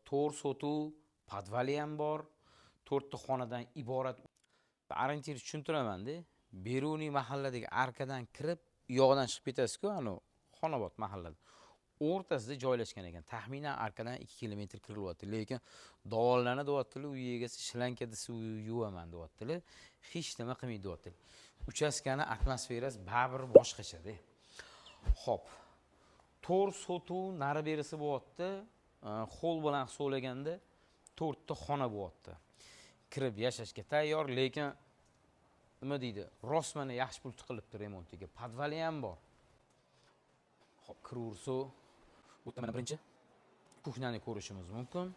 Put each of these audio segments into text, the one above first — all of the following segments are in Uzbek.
4 sotuv, podvali ham bor. 4 ta xonadan iborat. Orientir tushuntiraman-da. Beruniy mahalladagi arkadan kirib, yo'qdan chiqib ketasiz-ku, ana Xonobod mahallada. O'rtasida joylashgan ekan. Taxminan arkadan 2 kilometr kirilyapti. Lekin davollarni deyaptilar, uy egasi shlanka suv yuvaman deyaptilar. Hech nima qilmaydi deyaptilar. Uchastkani atmosferasi baribir boshqacha-da. Xo'p. 4 sotuv nari berisi bo'lyapti. Xol bilan hisoblaganda 4 ta xona bo'lyapti. Kirib yashashga tayyor, lekin nima deydi? Rostmana yaxshi pul chiqilibdi remontiga. Podvali ham bor. Xo'p, kiraversa, bu mana birinchi kuxnyani ko'rishimiz mumkin.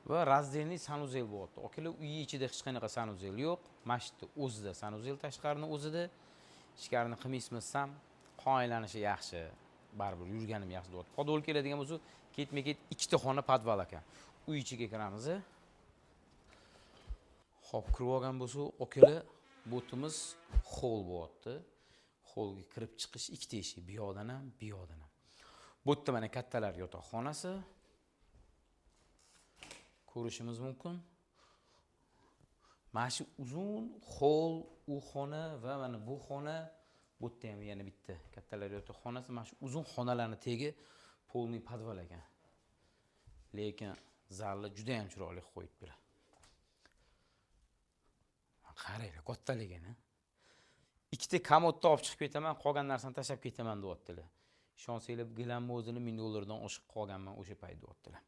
Va razdelniy sanuzel bo'lyapti. Akalar uy ichida hech qanaqa sanuzel yo'q. Masjidda o'zida sanuzel, tashqarini o'zida. Ichkarini qilmaysizmi, qoyilanishi yaxshi. Baribir yurganim yaxshi deyapti. Podol keladigan bo'lsa, ketma-ket ikkita xona podval ekan. Uy ichiga kiramiz. Xo'p, kirib olgan bo'lsa, akalar botimiz hol bo'lyapti. Holga kirib chiqish ikkita eshik, bu yoqdan ham, bu yoqdan ham. Bu yerda mana kattalar yotoqxonasi ko'rishimiz mumkin. Mana shu uzun hol, u xona va mana bu xona, bu yerda ham yana bitta kattalar yotoqxonasi. Mana shu uzun xonalarning tegi polniy podval ekan. Lekin zalni juda ham chiroyli qo'yibdilar. Qaranglar, kattaligini. Ikkita komodni olib chiqib ketaman, qolgan narsani tashlab ketaman deyaptilar. Ishonsanglar, gilamni o'zini $1000 dan oshib qolganman o'sha payt deyaptilar.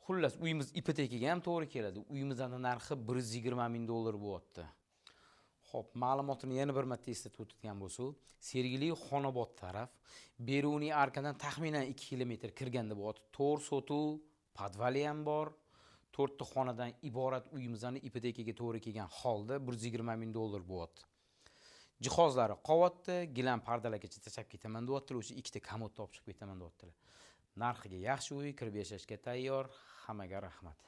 Xullas, uyimiz ipotekaga ham to'g'ri keladi. Uyimizning narxi $120,000 bo'lyapti. Xo'p, ma'lumotni yana bir marta eslatib o'tgan bo'lsak, Sergeli Xonobod taraf Beruniy arkadan taxminan 2 kilometr kirganda bo'lyapti. 4 sotuv, podvali ham bor. 4 ta xonadan iborat uyimizning ipotekaga to'g'ri kelgan holda $120,000 bo'lyapti. Jihozlari qavatda, gilam pardalargacha tashlab ketaman deyaptilar, o'sha ikkita komodni olib chiqib ketaman deyaptilar. Narxiga yaxshi uy, kirib yashashga tayyor. Hammaga rahmat.